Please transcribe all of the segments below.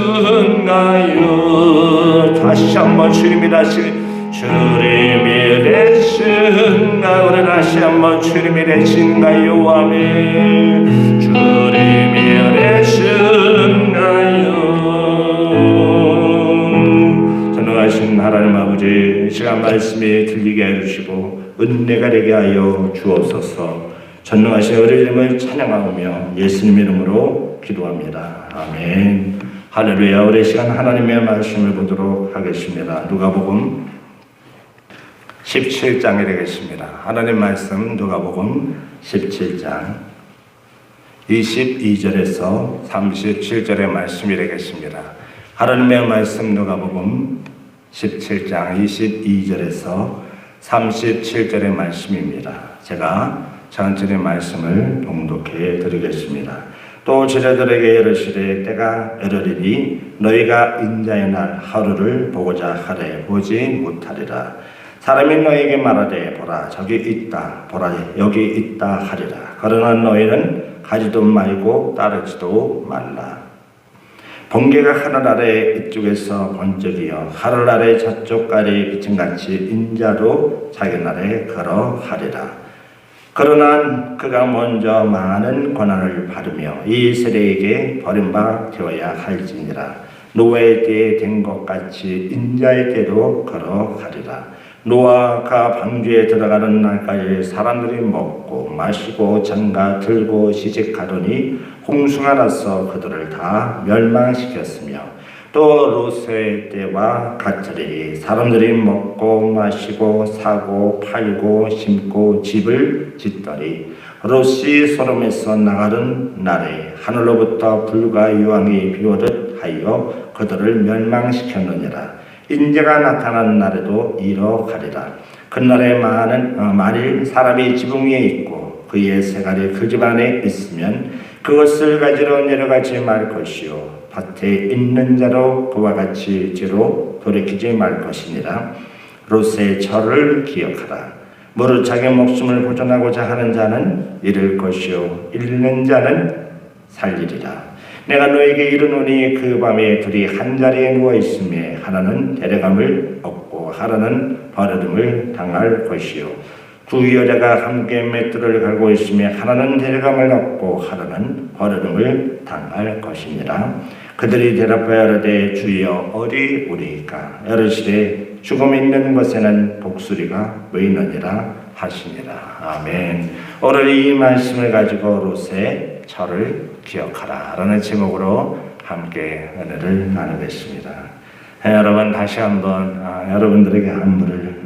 되신가요? 다시 한번 주님이 되신가? 우리 다시 한번 주님이 되신가요? 아멘. 주님이 되신가요? 전능하신 하나님 아버지, 이 시간 말씀이 들리게 해주시고 은혜가 되게 하여 주옵소서. 전능하신 우리 이름을 찬양하며 예수님 이름으로 기도합니다. 아멘. 할렐루야. 우리 시간 하나님의 말씀을 보도록 하겠습니다. 누가복음 17장이 되겠습니다. 하나님 말씀 누가복음 17장 22절에서 37절의 말씀이 되겠습니다. 하나님의 말씀 누가복음 17장 22절에서 37절의 말씀입니다. 제가 천천히 말씀을 봉독해 드리겠습니다. 또 제자들에게 이르시되 때가 이르리니 너희가 인자의 날 하루를 보고자 하되 보지 못하리라. 사람이 너희에게 말하되 보라 저기 있다, 보라 여기 있다 하리라. 그러나 너희는 가지도 말고 따르지도 말라. 번개가 하늘 아래 이쪽에서 번쩍이어 하늘 아래 저쪽까지 비침같이 인자도 자기 날에 걸어가리라. 그러나 그가 먼저 많은 고난을 받으며 이 세대에게 버림받아 되어야 할지니라. 노아의 때에 된 것 같이 인자의 때도 걸어가리라. 노아가 방주에 들어가는 날까지 사람들이 먹고 마시고 장가 들고 시집가더니 홍수가 나서 그들을 다 멸망시켰으며 또 롯의 때와 같으리니 사람들이 먹고 마시고 사고 팔고 심고 집을 짓더니 롯이 소돔에서 나가는 날에 하늘로부터 불과 유황이 비오듯 하여 그들을 멸망시켰느니라. 인자가 나타나는 날에도 이러하리라. 그날에 만일 사람이 지붕 위에 있고 그의 새갈이 그 집 안에 있으면 그것을 가지러 내려가지 말 것이요 밭에 있는 자로 그와 같이 뒤로 돌이키지 말 것이니라. 롯의 절을 기억하라. 무릇 자기 목숨을 보존하고자 하는 자는 잃을 것이요 잃는 자는 살리리라. 내가 너에게 이르노니 그 밤에 둘이 한 자리에 누워 있으며 하나는 데려감을 얻고 하나는 버려짐을 당할 것이요 두 여자가 함께 맷돌을 갈고 있으며 하나는 데려감을 얻고 하나는 버려짐을 당할 것이니라. 그들이 대답하여 이르되 주여 어디 오리이까? 이르시되 죽음 있는 곳에는 독수리가 보이느니라 하시니라. 아멘. 오늘 이 말씀을 가지고 롯의 절을 기억하라 라는 제목으로 함께 은혜를 나누겠습니다. 여러분 다시 한번 여러분들에게 안부를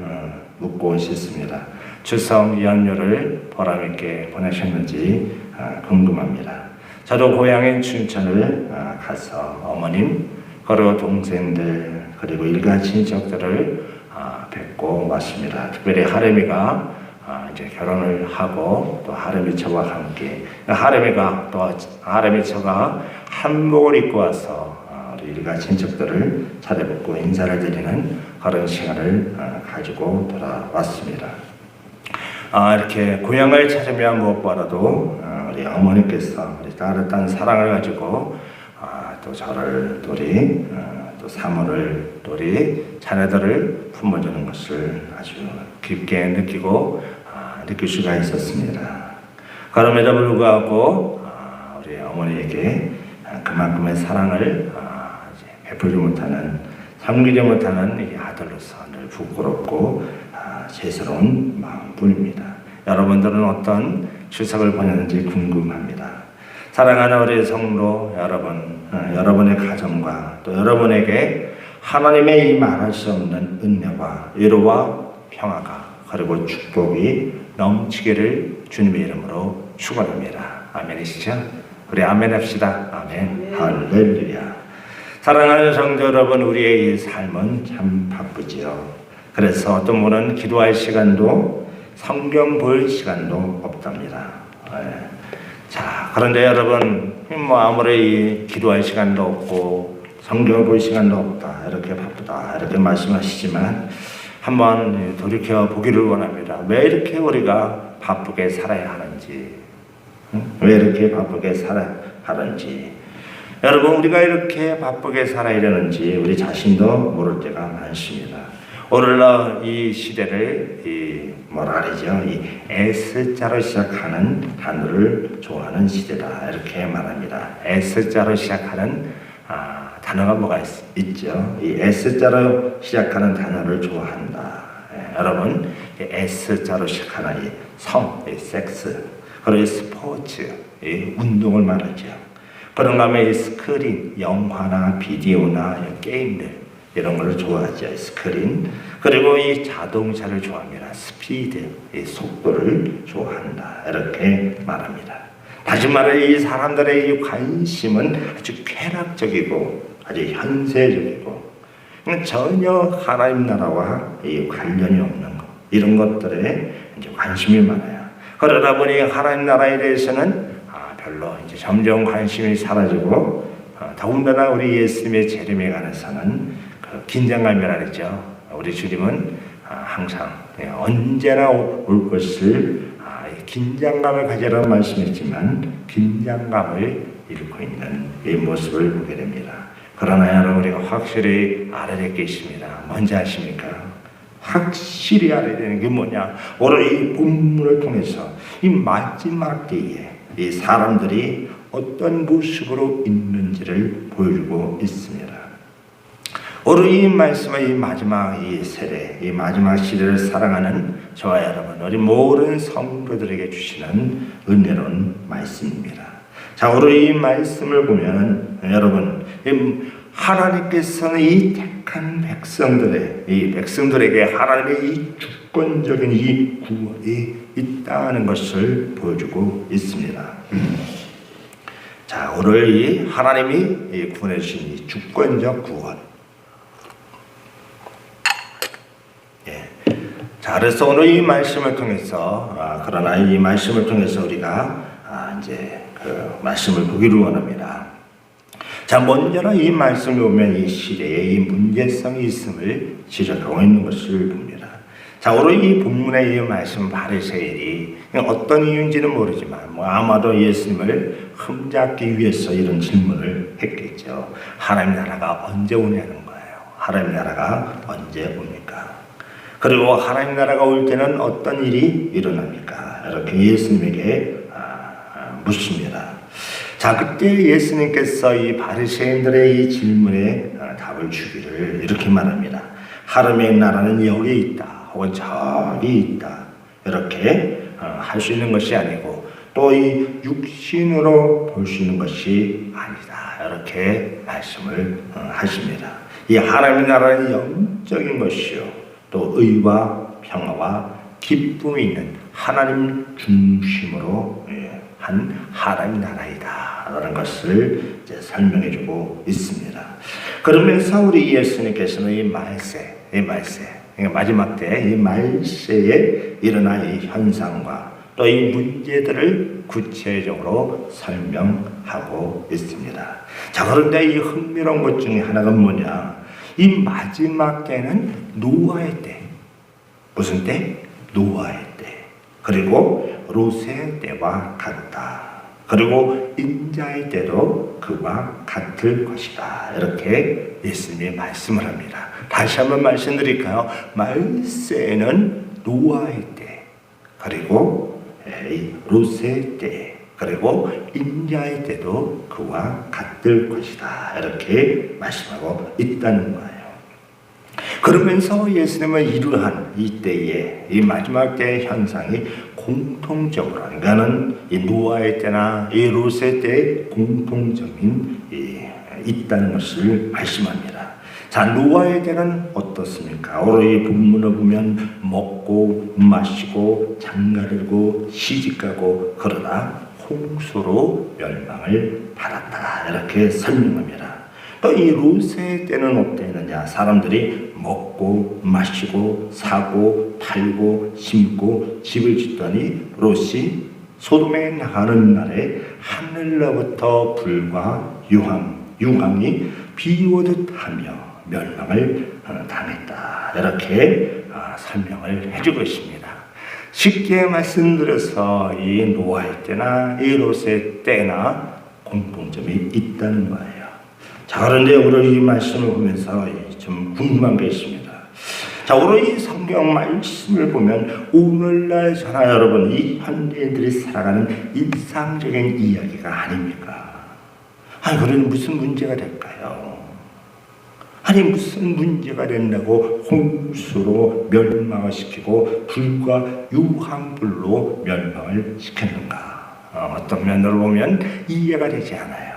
묻고 싶습니다. 추석 연휴를 보람있게 보내셨는지 궁금합니다. 저도 고향인 춘천을 가서 어머님 그리고 동생들 그리고 일가 친척들을 뵙고 왔습니다. 특별히 하렘이가 이제 결혼을 하고 또 하렘이 처와 함께 하렘이 처가 한복을 입고 와서 우리 일가 친척들을 찾아뵙고 인사를 드리는 그런 시간을 가지고 돌아왔습니다. 이렇게 고향을 찾으면 무엇보다도 우리 어머니께서 우리 따뜻한 사랑을 가지고 또 저를 또 사모를 우리 자녀들을 품어주는 것을 아주 깊게 느낄 수가 있었습니다. 그럼에도 불구하고 우리 어머니에게 그만큼의 사랑을 베풀지 못하는 섬기지 못하는 이 아들로서 늘 부끄럽고 죄스러운 마음뿐입니다. 여러분들은 어떤 추석을 보냈는지 궁금합니다. 사랑하는 우리 성도 여러분, 여러분의 가정과 또 여러분에게 하나님의 이 말할 수 없는 은혜와 위로와 평화가 그리고 축복이 넘치기를 주님의 이름으로 축원합니다. 아멘이시죠? 우리 아멘 합시다. 아멘. 할렐루야. 사랑하는 성도 여러분, 우리의 이 삶은 참 바쁘지요. 그래서 어떤 분은 기도할 시간도 성경 볼 시간도 없답니다. 자, 그런데 여러분 아무리 기도할 시간도 없고 성경 볼 시간도 없다 이렇게 바쁘다 이렇게 말씀하시지만 한번 돌이켜 보기를 원합니다. 왜 이렇게 우리가 바쁘게 살아야 하는지, 왜 이렇게 바쁘게 살아야 하는지. 여러분, 우리가 이렇게 바쁘게 살아야 되는지 우리 자신도 모를 때가 많습니다. 오늘날 이 시대를 뭐라 그러죠? 이 S자로 시작하는 단어를 좋아하는 시대다, 이렇게 말합니다. S자로 시작하는 단어가 뭐가 있죠? 이 S자로 시작하는 단어를 좋아한다. 여러분, 이 S자로 시작하는 이 성, 이 섹스, 그리고 이 스포츠, 이 운동을 말하죠. 그런가 하면 이 스크린, 영화나 비디오나 게임들, 이런 걸 좋아하죠. 스크린. 그리고 이 자동차를 좋아합니다. 스피드, 이 속도를 좋아한다, 이렇게 말합니다. 다시 말해, 이 사람들의 이 관심은 아주 쾌락적이고 아주 현세적이고 전혀 하나님 나라와 이 관련이 없는 것, 이런 것들에 이제 관심이 많아요. 그러다 보니 하나님 나라에 대해서는 별로 이제 점점 관심이 사라지고, 더군다나 우리 예수님의 재림에 관해서는 그 긴장감이라죠. 우리 주님은 항상 언제나 올 것을 긴장감을 가지라는 말씀했지만 긴장감을 잃고 있는 이 모습을 보게 됩니다. 그러나 여러분, 우리가 확실히 알아야 될 게 있습니다. 뭔지 아십니까? 확실히 알아야 되는 게 뭐냐? 오늘 이 본문을 통해서 이 마지막 때에 이 사람들이 어떤 모습으로 있는지를 보여주고 있습니다. 오늘 이 말씀은 이 마지막 이 세대, 이 마지막 시대를 살아가는 저와 여러분, 우리 모든 성도들에게 주시는 은혜로운 말씀입니다. 자, 오늘 이 말씀을 보면 여러분, 하나님께서는 이 택한 백성들에게 하나님의 이 주권적인 이 구원이 있다는 것을 보여주고 있습니다. 자, 오늘 이 하나님이 구원해 주신 이 주권적 구원. 자, 그래서 오늘 이 말씀을 통해서 그러나 이 말씀을 통해서 우리가 이제 그 말씀을 보기를 원합니다. 자, 먼저는 이 말씀을 보면 이 시대에 이 문제성이 있음을 지적하고 있는 것을 봅니다. 자, 오늘 이 본문의 이 말씀 바리새인이 어떤 이유인지는 모르지만 아마도 예수님을 흠잡기 위해서 이런 질문을 했겠죠. 하나님 나라가 언제 오냐는 거예요. 하나님 나라가 언제 옵니까? 그리고 하나님 나라가 올 때는 어떤 일이 일어납니까? 이렇게 예수님에게 묻습니다. 자, 그때 예수님께서 이 바리새인들의 이 질문에 답을 주기를 이렇게 말합니다. 하나님의 나라는 여기 있다, 혹은 저기 있다, 이렇게 할 수 있는 것이 아니고 또 이 육신으로 볼 수 있는 것이 아니다, 이렇게 말씀을 하십니다. 이 하나님의 나라는 영적인 것이요, 또 의와 평화와 기쁨이 있는 하나님 중심으로 한 하나님 나라이다 라는 것을 이제 설명해주고 있습니다. 그러면서 우리 예수님께서는 이 말세, 마지막 때 이 말세에 일어날 이 현상과 또 이 문제들을 구체적으로 설명하고 있습니다. 자, 그런데 이 흥미로운 것 중에 하나가 뭐냐? 이 마지막 때는 노아의 때. 무슨 때? 노아의 때. 그리고 롯의 때와 같다. 그리고 인자의 때도 그와 같을 것이다. 이렇게 예수님이 말씀을 합니다. 다시 한번 말씀드릴까요? 말세는 노아의 때, 그리고 롯의 때, 그리고 인자의 때도 그와 같을 것이다. 이렇게 말씀하고 있다는 거예요. 그러면서 예수님은 이러한 이 때에 이 마지막 때의 현상이 공통적으로, 그러니까는 이 노아의 때나 이 롯의 때에 공통적인 있다는 것을 말씀합니다. 자, 노아의 때는 어떻습니까? 오늘 이 본문을 보면 먹고 마시고 장가들고 시집가고 그러다 홍수로 멸망을 받았다, 이렇게 설명합니다. 또 이 롯의 때는 어땠느냐? 사람들이 먹고 마시고 사고 팔고 심고 집을 짓더니 롯이 소돔에 나가는 날에 하늘로부터 불과 유황이 비오듯 하며 멸망을 당했다, 이렇게 설명을 해주고 있습니다. 쉽게 말씀드려서 이 노아의 때나 이 롯의 때나 공통점이 있다는 거예요. 자, 그런데 오늘 이 말씀을 보면서 좀 궁금한 게 있습니다. 자, 오늘 이 성경 말씀을 보면 오늘날 저나 여러분 이 현대인들이 살아가는 일상적인 이야기가 아닙니까? 아니, 그러니 무슨 문제가 될까요? 아니, 무슨 문제가 된다고 홍수로 멸망을 시키고 불과 유황불로 멸망을 시켰는가? 어떤 면으로 보면 이해가 되지 않아요.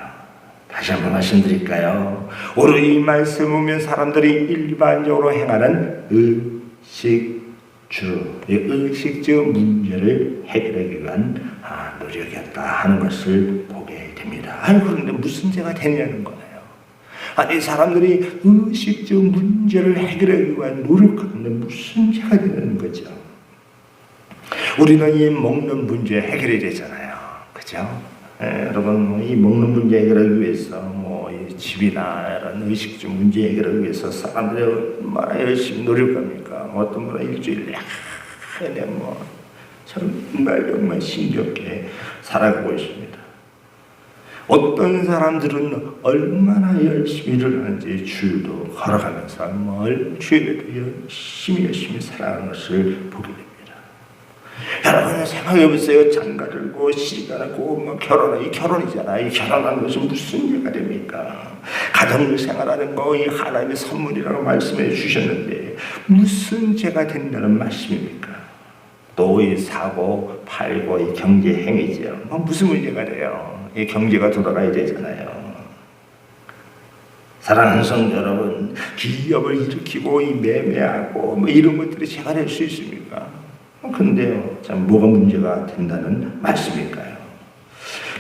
다시 한번 말씀드릴까요? 오늘 이 말씀 보면 사람들이 일반적으로 행하는 의식주 문제를 해결하기 위한 노력이었다 하는 것을 보게 됩니다. 아니, 그런데 무슨 죄가 되냐는 거예요. 아니, 사람들이 의식주 문제를 해결하기 위한 노력하는데 무슨 죄가 되는 거죠? 우리는 이 먹는 문제 해결이 되잖아요. 그죠? 여러분, 이 먹는 문제 해결하기 위해서 이 집이나 이런 의식주 문제 해결하기 위해서 사람들이 얼마나 열심히 노력합니까? 어떤 분은 일주일 내내 정말 힘겹게 살아가고 있습니다. 어떤 사람들은 얼마나 열심히 일을 하는지 주일도 걸어가면서 주일에도 열심히 살아가는 것을 보게 됩니다. 여러분 생각해보세요. 장가들고 시집가고 이 결혼이잖아요. 이 결혼하는 것은 무슨 죄가 됩니까? 가정생활하는 거 이 하나님의 선물이라고 말씀해 주셨는데 무슨 죄가 된다는 말씀입니까? 또 이 사고 팔고 이 경제 행위죠. 무슨 문제가 돼요? 이 경제가 돌아가야 되잖아요. 사랑하는 성도 여러분, 기업을 일으키고 이 매매하고 이런 것들이 죄가 될 수 있습니까? 근데요, 참 뭐가 문제가 된다는 말씀일까요?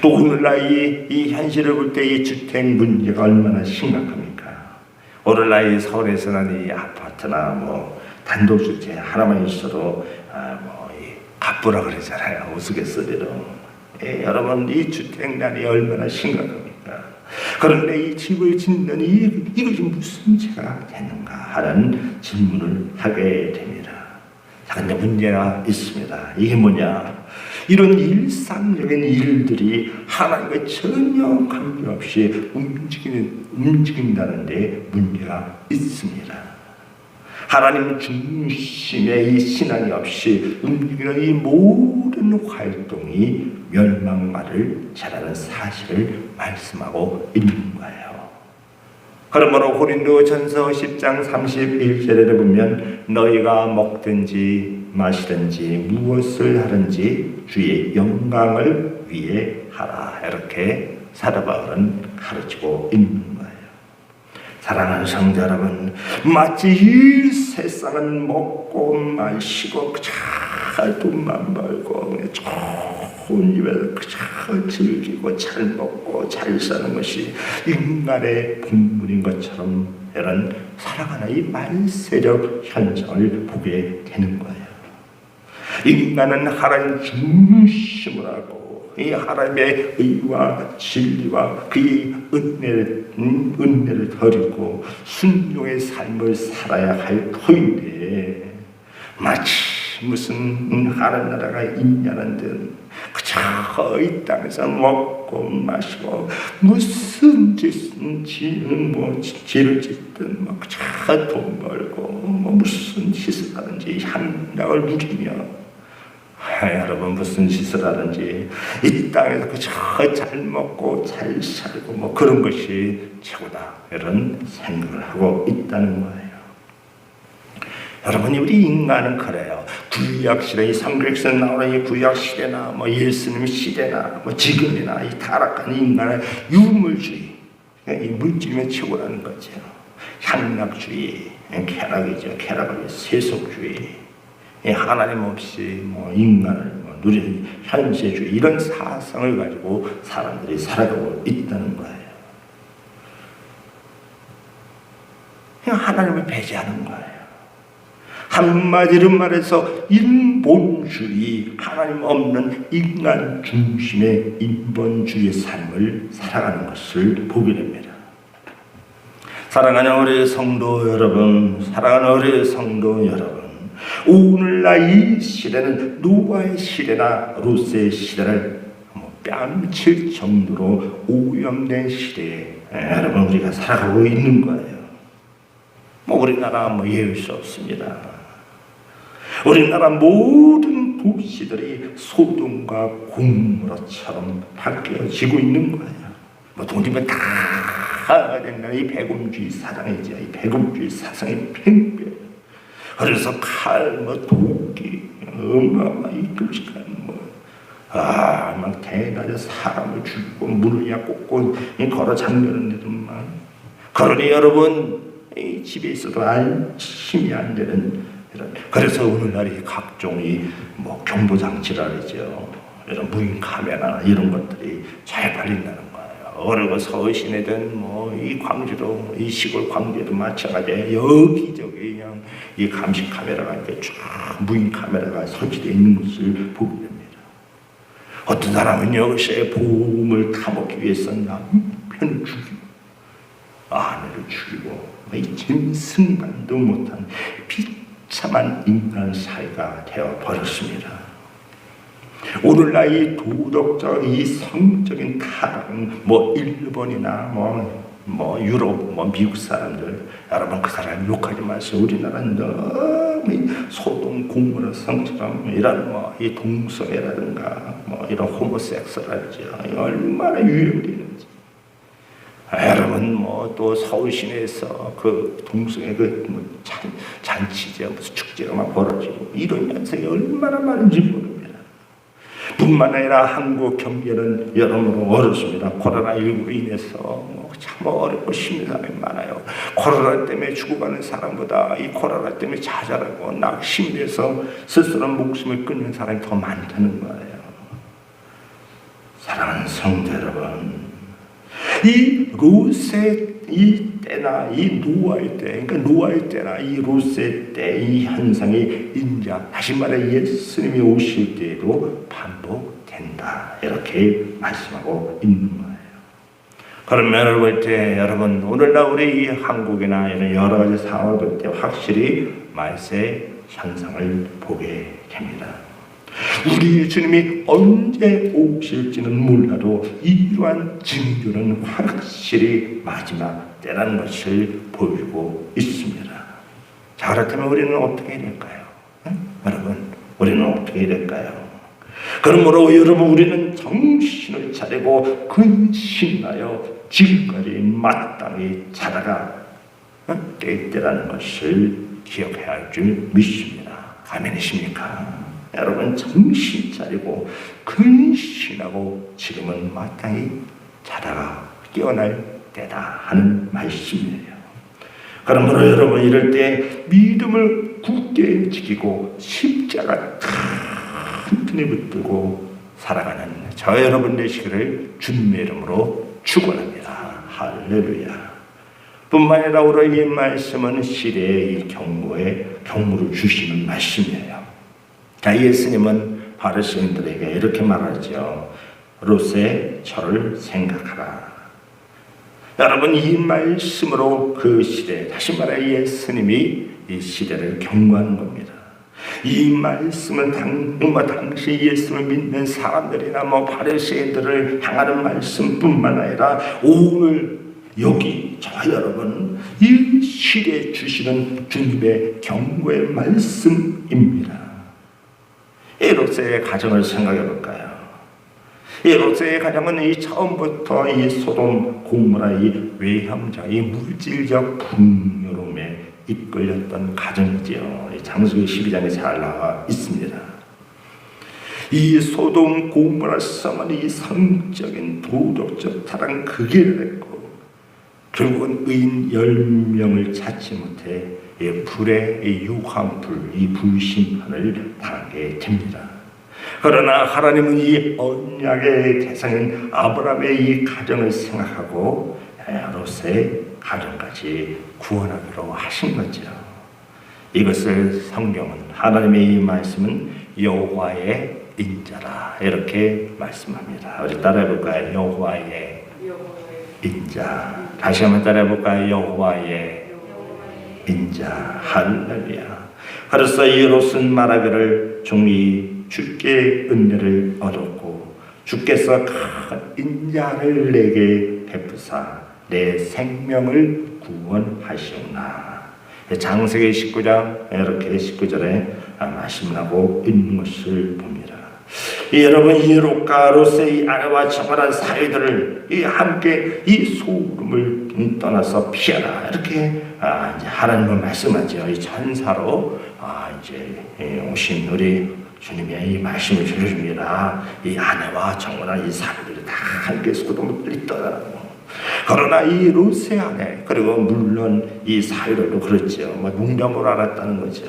또 오늘날 이 현실을 볼 때 이 주택 문제가 얼마나 심각합니까? 오늘날 이 서울에서는 이 아파트나 단독주택 하나만 있어도 이 갑부라 그러잖아요. 우스갯소리로. 여러분, 이 주택난이 얼마나 심각합니까? 그런데 이 집을 짓는 이것이 무슨 죄가 되는가 하는 질문을 하게 됩니다. 그런데 문제가 있습니다. 이게 뭐냐? 이런 일상적인 일들이 하나님과 전혀 관계없이 움직인다는데 문제가 있습니다. 하나님 중심의 이 신앙이 없이 움직이는 이 모든 활동이 멸망말을 자라는 사실을 말씀하고 있는 거예요. 그러므로 고린도전서 10장 31절에 보면 너희가 먹든지 마시든지 무엇을 하든지 주의 영광을 위해 하라, 이렇게 사도 바울은 가르치고 있는 거예요. 사랑하는 성도 여러분, 마치 이 세상은 먹고 마시고 잘 돈만 벌고 좋은 집에서 즐기고 잘 먹고 잘 사는 것이 인간의 본분인 것처럼 이런 살아가는 이 말세적 현상을 보게 되는 거예요. 인간은 하나님 중심을 하고 이 하나님의 의와 진리와 그의 은혜를 버리고 순종의 삶을 살아야 할 터인데 마치 무슨 하는 나라가 있냐는 듯 그저 이 땅에서 먹고 마시고 무슨 짓을 짓든 그저 돈 벌고 무슨 짓을 하든지 향락을 누리며 여러분 무슨 짓을 하든지 이 땅에서 그저 잘 먹고 잘 살고 그런 것이 최고다, 이런 생각을 하고 있다는 거예요. 여러분이 우리 인간은 그래요. 구약시대, 이 성경에서 나오는 이 구약시대나 예수님 시대나 지금이나 이 타락한 인간의 유물주의, 이 물질이면 최고라는 거죠. 향락주의, 쾌락이죠. 쾌락을 세속주의, 하나님 없이 인간을 누리는 현세주의, 이런 사상을 가지고 사람들이 살아가고 있다는 거예요. 하나님을 배제하는 거예요. 한마디로 말해서 인본주의, 하나님 없는 인간 중심의 인본주의의 삶을 살아가는 것을 보게 됩니다. 사랑하는 우리 성도 여러분, 사랑하는 우리 성도 여러분, 오늘날 이 시대는 노아의 시대나 롯의 시대를 뺨칠 정도로 오염된 시대에 여러분 우리가 살아가고 있는 거예요. 뭐 우리나라 뭐 예외일 수 없습니다. 우리나라 모든 도시들이 소돔과 고모라처럼 바뀌어지고 있는 거예요. 뭐 돈이면 다 된다. 이 배금주의 사상이죠. 이 배금주의 사상이 팽배해요. 그래서 칼, 뭐 도끼, 이 도시가 막 대낮에 사람을 죽이고 문을 꽂고 걸어 잠그는 데도만. 그러니 여러분 이 집에 있어도 안심이 안 되는 이런. 그래서 오늘날 각종 뭐 경보 장치라 그러죠. 이런 무인 카메라 이런 것들이 잘 팔린다는 거예요. 어느 서울시내든 뭐 이 광주도 이 시골 광주에도 마찬가지예요. 여기저기 그냥 이 감시 카메라가 이렇게 쫙 무인 카메라가 설치되어 있는 것을 보게 됩니다. 어떤 사람은 여기서의 보험을 타먹기 위해서 남편을 죽이고 아내를 죽이고 이 짐승만도 못한 비참한 인간 사회가 되어 버렸습니다. 오늘날 이 도덕적 이 성적인 타락은 뭐 일본이나 뭐 유럽 뭐 미국 사람들 여러분 그 사람 욕하지 마세요. 우리나라는 너무 소돔 고모라 성처럼 이런 뭐 이 동성애라든가 뭐 이런 호모섹스라든지 얼마나 유행되는지. 여러분 뭐 또 서울 시내에서 그 동성애 뭐 잔치제 무슨 축제가 막 벌어지고 이런 현상이 얼마나 많은지 모릅니다. 뿐만 아니라 한국 경제는 여러모로 어렵습니다. 코로나19로 인해서 참 어렵고 힘든 사람이 많아요. 코로나 때문에 죽어가는 사람보다 이 코로나 때문에 자살하고 낙심돼서 스스로 목숨을 끊는 사람이 더 많다는 거예요. 사랑하는 성도 여러분, 이 롯의 이 때나 이 노아의 때, 그러니까 노아의 때나 이 롯의 때 이 현상이 인자 다시 말해 예수님이 오실 때에도 반복된다 이렇게 말씀하고 있는 거예요. 그러면 볼 때 여러분 오늘날 우리 이 한국이나 이런 여러 가지 상황을 볼 때 확실히 말세 현상을 보게 됩니다. 우리 주님이 언제 오실지는 몰라도 이러한 징조는 확실히 마지막 때라는 것을 보이고 있습니다. 자, 그렇다면 우리는 어떻게 해야 될까요? 여러분, 우리는 어떻게 해야 될까요? 그러므로 여러분 우리는 정신을 차리고 근신하여 지금까지 마땅히 자라가 때라는 것을 기억해야 할 줄 믿습니다. 아멘이십니까? 여러분 정신 차리고 근신하고 지금은 마땅히 자라가 깨어날 때다 하는 말씀이에요. 그러므로 여러분 이럴 때 믿음을 굳게 지키고 십자가 튼튼히 붙들고 살아가는 저 여러분 되시기를 주님의 이름으로 축원합니다. 할렐루야. 뿐만 아니라 오늘 이 말씀은 시대의 이 경고를 주시는 말씀이에요. 예수님은 바리새인들에게 이렇게 말하죠. 롯의 철을 생각하라. 여러분 이 말씀으로 그 시대, 다시 말해 예수님이 이 시대를 경고하는 겁니다. 이 말씀은 당시 예수를 믿는 사람들이나 바리새인들을 향하는 말씀뿐만 아니라 오늘 여기 저 여러분 이 시대에 주시는 주님의 경고의 말씀입니다. 이 롯의 가정을 생각해 볼까요? 이 롯의 가정은 이 처음부터 이 소돔 고모라 이 외형자 이 물질적 풍요로움에 이끌렸던 가정이지요. 장세기 12장에 잘 나와 있습니다. 이 소돔 고모라 성은 이 성적인 도덕적 타락 극을 했고 결국은 의인 10명을 찾지 못해 이 불의 이 유황불, 이 불심판을 당하게 됩니다. 그러나 하나님은 이 언약의 대상인 아브라함의 이 가정을 생각하고 롯의 가정까지 구원하기로 하신 거죠. 이것을 성경은 하나님의 이 말씀은 여호와의 인자라 이렇게 말씀합니다. 우리 따라해볼까요? 여호와의 인자. 다시 한번 따라해볼까요? 여호와의 인자. 할렐루야. 그래서 이 롯은 말하기를 종이 주께 은혜를 얻었고 주께서 큰 인자를 내게 베푸사 내 생명을 구원하시오나. 창세기 19장 이렇게 19절에 말씀하고 있는 것을 봅니다. 여러분, 이 롯과 롯의 이 아내와 정활한 사위들을 함께 이 소돔을 떠나서 피하라, 이렇게 이제 하나님은 말씀하죠. 이 천사로 이제 오신 우리 주님의 이 말씀을 들려줍니다. 이 아내와 정활한 이 사위들이 다 함께 소돔을 빨리 떠나라고. 그러나 이 롯의 아내, 그리고 물론 이 사위들도 그렇죠. 묵념을 알았다는 거죠.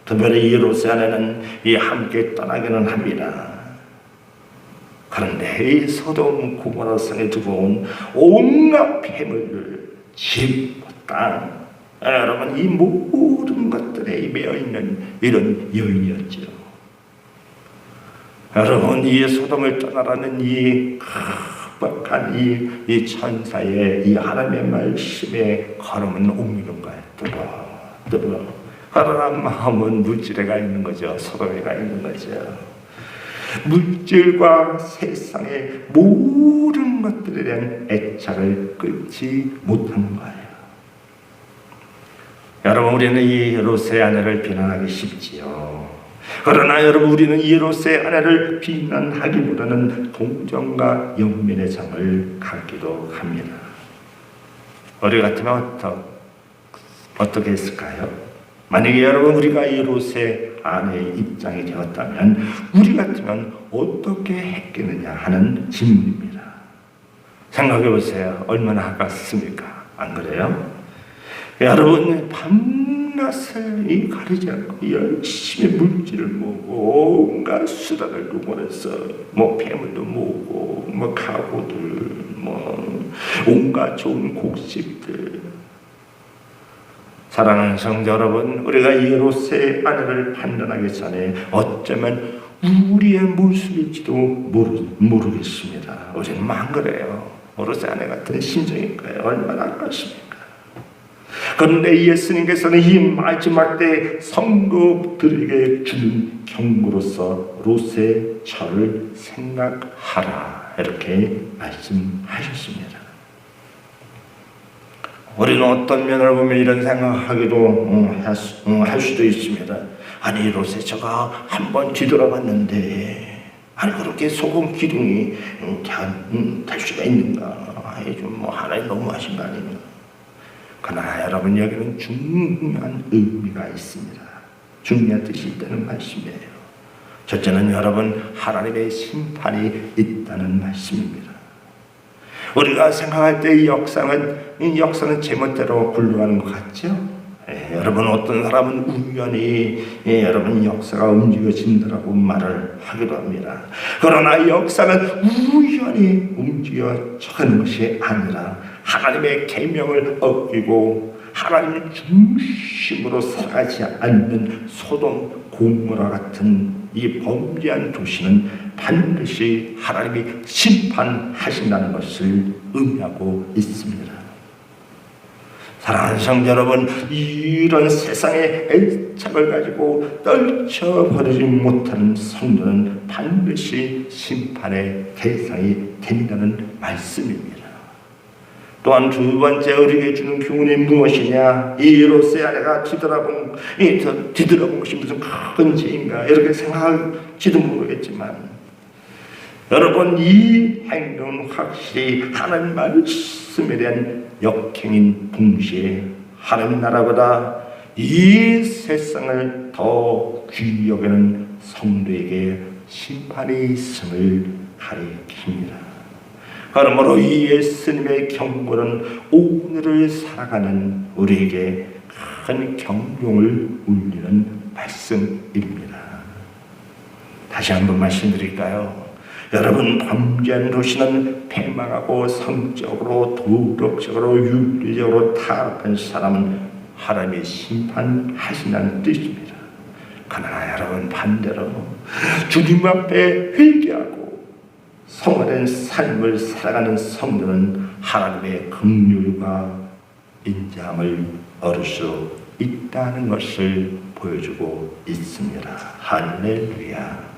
특별히 이 롯의 아내는 이 함께 떠나기는 합니다. 그런데 이 소돔 고모라 성에 두고 온 온갖 폐물들, 집, 땅, 여러분, 이 모든 것들에 매여 있는 이런 여인이었죠. 여러분, 이 소돔을 떠나라는 이 한 이 천사의 이 하나님의 말씀에 걸음은 옮기는가요? 뜨거. 그러나 마음은 물질에 가 있는 거죠. 소돔에 가 있는 거죠. 물질과 세상의 모든 것들에 대한 애착을 끊지 못하는 거예요. 여러분, 우리는 이 롯의 아내를 비난하기 쉽지요. 그러나 여러분, 우리는 이 롯의 아내를 비난하기보다는 동정과 연민의 정을 갖기도 합니다. 우리 같으면 어떻게 했을까요? 만약에 여러분, 우리가 이 롯의 아내의 입장이 되었다면 우리 같으면 어떻게 했겠느냐 하는 질문입니다. 생각해 보세요. 얼마나 아깝습니까? 안 그래요? 여러분, 밤낮을 가리지 않고 열심히 물질을 모으고 온갖 수단을 동원해서 폐물도 모으고 가구들 온갖 좋은 곡식들. 사랑하는 성도 여러분, 우리가 이 롯의 아내를 판단하기 전에 어쩌면 우리의 모습일지도 모르겠습니다. 우리는 안 그래요. 롯의 아내 같은 심정일 거예요. 얼마나 아깝습니까? 그런데 예수님께서는 이 마지막 때 성도들에게 주는 경고로서 롯의 처를 생각하라, 이렇게 말씀하셨습니다. 우리는 어떤 면을 보면 이런 생각하기도 할 수도 있습니다. 아니, 롯의 처가 한번 뒤돌아봤는데 그렇게 소금 기둥이 될 수가 있는가? 좀 하나님 너무하신 거 아닌가? 그러나 여러분, 여기는 중요한 의미가 있습니다. 중요한 뜻이 있다는 말씀이에요. 첫째는 여러분, 하나님의 심판이 있다는 말씀입니다. 우리가 생각할 때 이 역사는 제멋대로 굴러가는 것 같죠? 여러분, 어떤 사람은 우연히 여러분 역사가 움직여진다라고 말을 하기도 합니다. 그러나 역사는 우연히 움직여가는 것이 아니라 하나님의 계명을 어기고 하나님 중심으로 살아가지 않는 소돔 고모라 같은 이 범죄한 도시는 반드시 하나님이 심판하신다는 것을 의미하고 있습니다. 사랑하는 성도 여러분, 이런 세상의 애착을 가지고 떨쳐버리지 못하는 성도는 반드시 심판의 대상이 된다는 말씀입니다. 또한 두 번째 우리에게 주는 교훈이 무엇이냐? 이 롯의 아내가 뒤돌아본 것이 무슨 큰 죄인가? 이렇게 생각할지도 모르겠지만, 여러분, 이 행동은 확실히 하나님 말씀에 대한 역행인 동시에 하나님 나라보다 이 세상을 더 귀히 여기는 성도에게 심판이 있음을 가리킵니다. 그러므로 이 예수님의 경고는 오늘을 살아가는 우리에게 큰 경종을 울리는 말씀입니다. 다시 한번 말씀드릴까요? 여러분, 범죄한 도시는 패망하고 성적으로, 도덕적으로, 윤리적으로 타락한 사람은 하나님이 심판하신다는 뜻입니다. 그러나 여러분, 반대로 주님 앞에 회개하고 성화된 삶을 살아가는 성도는 하나님의 긍휼과 인자함을 얻을 수 있다는 것을 보여주고 있습니다. 할렐루야.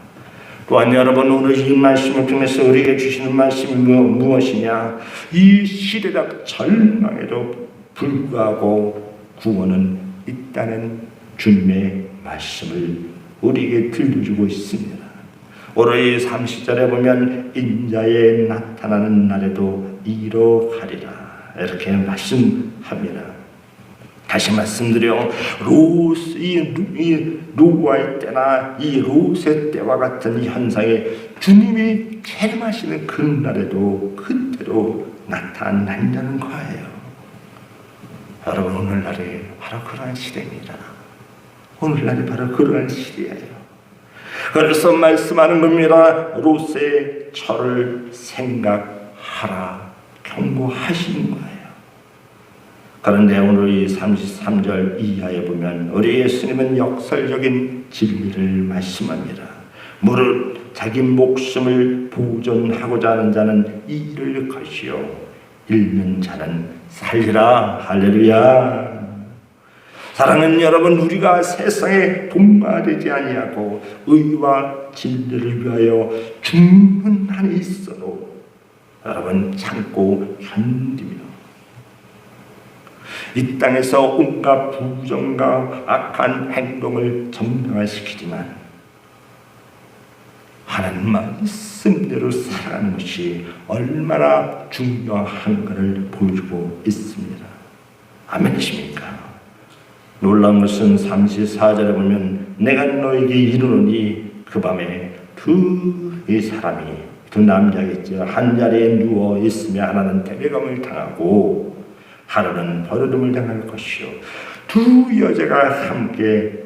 또한 여러분, 오늘 이 말씀을 통해서 우리에게 주시는 말씀이 무엇이냐? 이 시대적 절망에도 불구하고 구원은 있다는 주님의 말씀을 우리에게 들려주고 있습니다. 오늘 이 30절에 보면 인자에 나타나는 날에도 이러하리라 이렇게 말씀합니다. 다시 말씀드려, 이 노아의 때나 이 롯의 때와 같은 현상에 주님이 재림하시는 그날에도 그때로 나타난다는 거예요. 여러분, 오늘날이 바로 그러한 시대입니다. 오늘날이 바로 그러한 시대예요. 그래서 말씀하는 겁니다. 롯의 철을 생각하라 경고하시는 거예요. 그런데 오늘 이 33절 이하에 보면 우리 예수님은 역설적인 진리를 말씀합니다. 무릇 자기 목숨을 보존하고자 하는 자는 잃을 것이요 잃는 자는 살리라. 할렐루야. 사랑하는 여러분, 우리가 세상에 동화되지 아니하고 의와 진리를 위하여 죽는 한이 있어도 여러분 참고 견디며 이 땅에서 온갖 부정과 악한 행동을 정당화시키지만 하나님 말씀대로 살아가는 것이 얼마나 중요한가를 보여주고 있습니다. 아멘이십니까? 놀라운 것은 34절에 보면 내가 너에게 이르노니 그 밤에 두 남자겠죠. 한 자리에 누워 있으며 하나는 대배감을 당하고 하루는 버르름을 당할 것이요 두 여자가 함께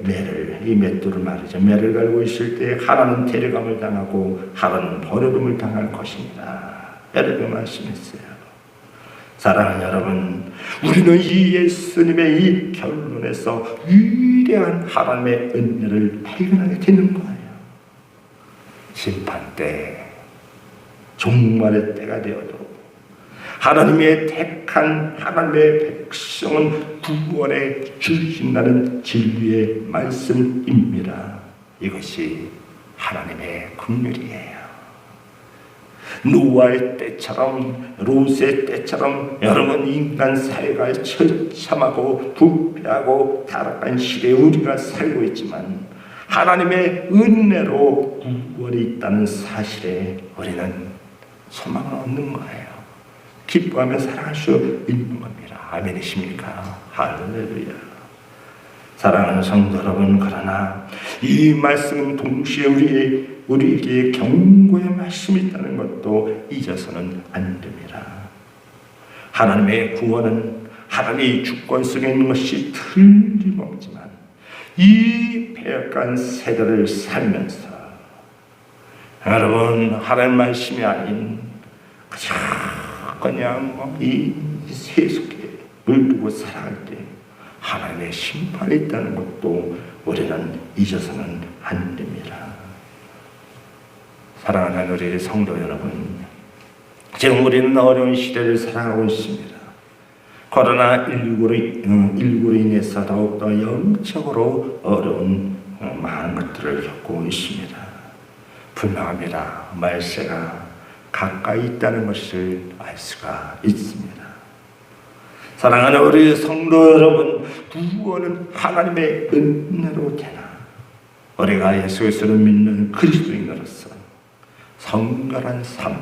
이 맷돌을 말이죠. 매를 갈고 있을 때 하나는 데려감을 당하고 하나는 버르름을 당할 것입니다. 이렇게 말씀했어요. 사랑하는 여러분, 우리는 이 예수님의 이 결론에서 위대한 하나님의 은혜를 발견하게 되는 거예요. 심판 때, 종말의 때가 되어도 하나님의 택한 하나님의 백성은 구원에 주신다는 진리의 말씀입니다. 이것이 하나님의 긍휼이에요. 노아의 때처럼 롯의 때처럼 여러분, 인간 사회가 처참하고 부패하고 타락한 시대에 우리가 살고 있지만 하나님의 은혜로 구원이 있다는 사실에 우리는 소망을 얻는 거예요. 기뻐하며 살아갈 수 있는 겁니다. 아멘이십니까? 할렐루야. 사랑하는 성도 여러분, 그러나 이 말씀은 동시에 우리에게 경고의 말씀이 있다는 것도 잊어서는 안 됩니다. 하나님의 구원은 하나님의 주권 속에 있는 것이 틀림없지만 이 패역한 세대를 살면서 여러분, 하나님 말씀이 아닌 그냥 이 세속에 물들고 살아갈 때 하나님의 심판이 있다는 것도 우리는 잊어서는 안 됩니다. 사랑하는 우리 성도 여러분, 지금 우리는 어려운 시대를 살아가고 있습니다. 코로나19로 인해서 더욱더 영적으로 어려운 많은 것들을 겪고 있습니다. 분명합니다. 말세가 가까이 있다는 것을 알 수가 있습니다. 사랑하는 우리 성도 여러분, 구원은 하나님의 은혜로 되나 우리가 예수 그리스도를 믿는 그리스도인으로서 성결한 삶,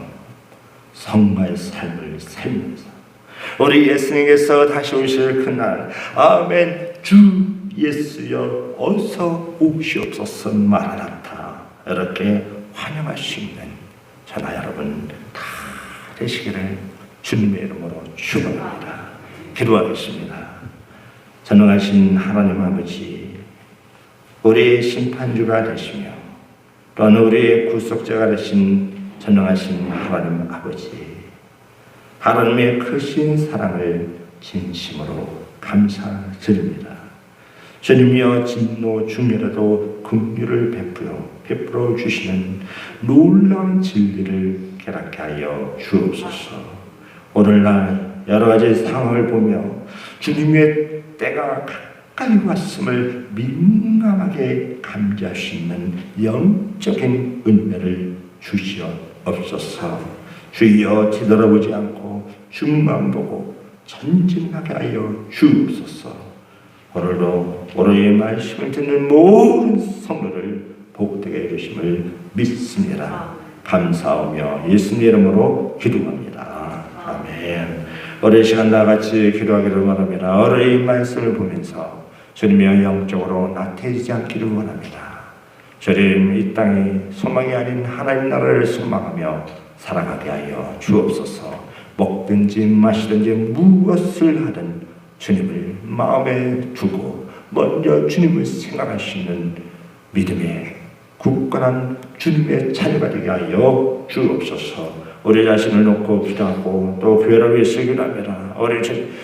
성화의 삶을 살면서 우리 예수님께서 다시 오실 그날 아멘 주 예수여 어서 오시옵소서 마라나타 이렇게 환영할 수 있는 저나 여러분 다 되시기를 주님의 이름으로 축원합니다. 기도하겠습니다. 전능하신 하나님 아버지, 우리의 심판주가 되시며 또한 우리의 구속자가 되신 전능하신 하나님 아버지, 하나님의 크신 사랑을 진심으로 감사드립니다. 주님이여 진노 중에라도 긍휼을 베풀어 주시는 놀라운 진리를 깨닫게 하여 주옵소서. 오늘날 여러 가지 상황을 보며 주님의 때가 가까이 왔음을 민감하게 감지할 수 있는 영적인 은혜를 주시옵소서. 주여 뒤돌아보지 않고 주만 보고 전진하게 하여 주옵소서. 오늘도 오늘의 말씀을 듣는 모든 성도를 복되게 해주심을 믿습니다. 감사하며 예수님 이름으로 기도합니다. 아멘. 오늘 시간 나같이 기도하기를 원합니다. 오늘의 말씀을 보면서 주님의 영적으로 나태해지지 않기를 원합니다. 주님, 이 땅이 소망이 아닌 하나님 나라를 소망하며 살아가게 하여 주옵소서. 먹든지 마시든지 무엇을 하든 주님을 마음에 두고 먼저 주님을 생각하시는 믿음의 굳건한 주님의 자녀가 되게 하여 주옵소서. 우리 자신을 놓고 기도하고 또 교회를 위해서 기도합니다.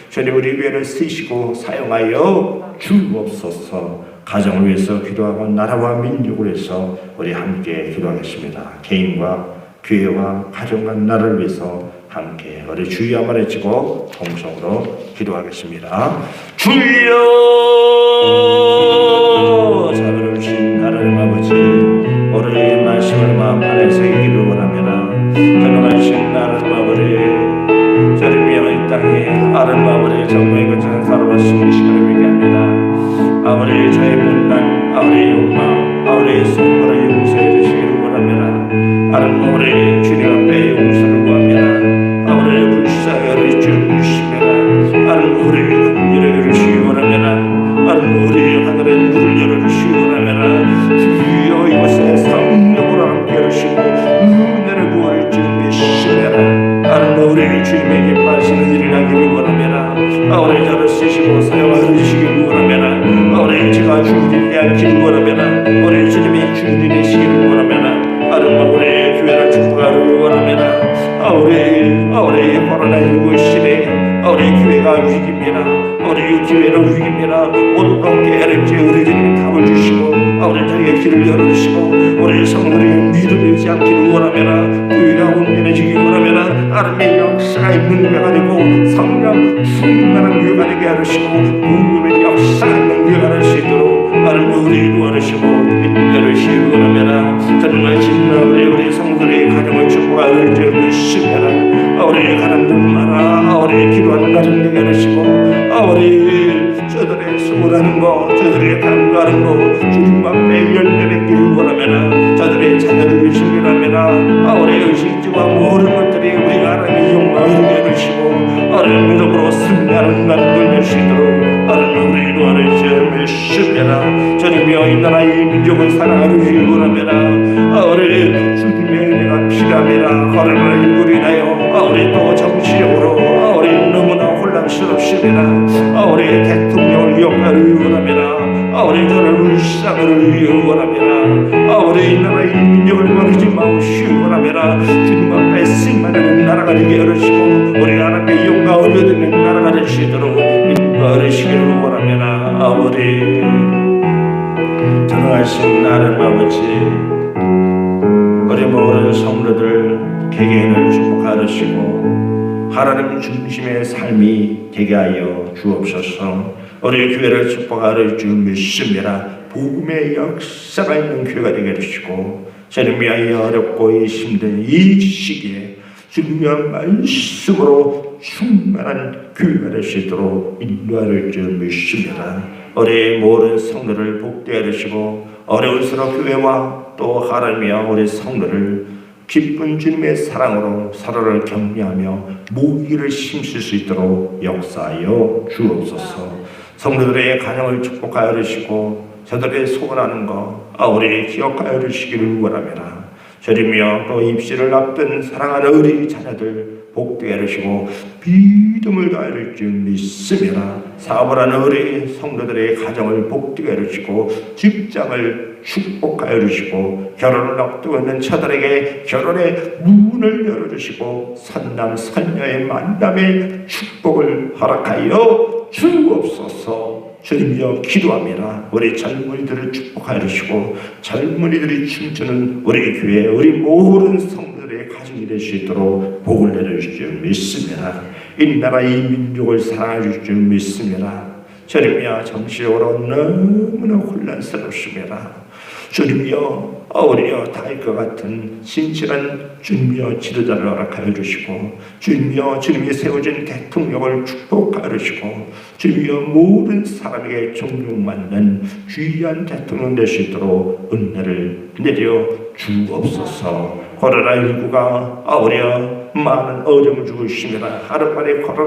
주님, 우리 교회를 쓰시고 사용하여 주옵소서. 가정을 위해서 기도하고 나라와 민족을 위해서 우리 함께 기도하겠습니다. 개인과 교회와 가정과 나라를 위해서 함께 우리 주여 한번 외치고 동성으로 기도하겠습니다. 주여! 자비로우신 하나님 아버지, 오늘의 말씀을 마음 안에 새기기를 원합니다. 전능하신 하나님 아버지, 주님이여 이 땅에 아름 아버지 정말 거창한 사람을 숨는 시간을 얘기합니다. 아버지 저의 못난, 아버지의 욕망, 아버지의 성물을 용서해 주시기를 원합니다. 아름 아버지 주님 앞에 용서를 구합니다. 아버지의 불쌍하를 주시옵소서. 아름 우리의 긍휼을 주시기 원합니다. 아름 우리의 하늘의 문을 열어주시기 원합니다. 주여 이곳에 성령으로 함께 하시고 은혜를 부어줄 줄 믿으시옵소서. 아름 우리 주님의 기뻐하시는 일을 하기를 원합니다. 아버지 저를 쓰시고 사용하여 주시기를 원합니다. 아버지 제가 주님이 않기를 원합니다. 우리 주님이 주님이 되시기를 원합니다. 아름 우리 교회를 축복하기를 원합니다. 우리 코로나19 시대 우리 교회가 위기입니다. 우리 교회는 위기입니다. 온갖 깨알을지 우리 주님이 답을 주시고 우리 저에게 길을 열어주시고 우리 성도들이 믿음이지 않기를 원합니다. 교회가 온전해지기 원합니다. 하나님의 역사가 있는 교회가 되고 성령 충만한 교회가 되게 하시고 복음의 역사가 있는 교회가 될 수 있도록 하나님 우리 도와주시고 인도하시기 원합니다. 정말 진나우리 우리 성도들의 가정을 축복하는 줄 믿습니다. 우리 가정들마다 우리 기도하는 가정 되게 하시고 우리 저들의 수고하는 거 저들의 간구하는 거 주님 앞에 열매 맺기를 원합니다. 저들의 자녀를 위시기를 합니다. 우리 의식지와 모든 것들이 우리가 하나님의 영광을 이루게 해주시고 하나님 믿음으로 승리하는 날을 낼 수 있도록 하나님 우리 기도하는 줄 믿습니다. 주님이여 이 나라의 민족을 사랑하는 주를 원합니다. 우리 주님의 은혜가 필요합니다. 코로나 인구로 인하여 우리 또 정치적으로 우리 너무나 혼란스럽습니다. 우리 대통령을 이용하기를 원합니다. 우리 저를 울상을 원합니다. 우리 나라의 민족을 버리지 마시기 원합니다. 주님 앞에 승만하는 나라가 되게 하시고 우리 하나님의 영광을 얻는 나라가 될 수 있도록 인도하시기를 원합니다. 아버지 전능하신 하나님 아버지, 우리 모든 성도들 개개인을 축복하시고 하나님 중심의 삶이 되게 하여 주옵소서. 우리 교회를 축복하여 줄 믿습니다. 복음의 역사가 있는 교회가 되게 해주시고 주님이 어렵고 힘든 이 시기에 주님의 말씀으로 충만한 교회가 될 수 있도록 인도하여 줄 믿습니다. 우리 모든 성도를 복되게 해주시고 어려울수록 교회와 또 하나님이여 우리 성도를 기쁜 주님의 사랑으로 서로를 격려하며 모기를 심실 수 있도록 역사하여 주옵소서. 성도들의 가정을 축복하여 주시고 저들의 소원하는 거 우리 기억하여 주시기를 원합니다. 주님이여 또 입시를 앞둔 사랑하는 우리 자녀들 복되게 하시고 믿음을 다할 줄 믿습니다. 사업을 하는 우리 성도들의 가정을 복되게 하시고 직장을 축복하여 주시고 결혼을 앞두고 있는 처들에게 결혼의 문을 열어주시고 선남 선녀의 만남의 축복을 허락하여 주옵소서. 주님이여 기도합니다. 우리 젊은이들을 축복하여 주시고 젊은이들이 춤추는 우리 교회 우리 모든 성도들의 가정이 될 수 있도록 복을 내려주실 줄 믿습니다. 이 나라 이 민족을 사랑해 주실 줄 믿습니다. 주님이여 정신적으로 너무나 혼란스럽습니다. 주님이여 우리여 다윗과 같은 진실한 주님이여 지도자를 허락하여 주시고 주님이여 주님이 세워진 대통령을 축복하여 주시고 주님이여 모든 사람에게 존경받는 귀한 대통령 될 수 있도록 은혜를 내려 주옵소서. 코로나19가 우리여 많은 어려움을 주고 있습니다. 하루빨리 코로나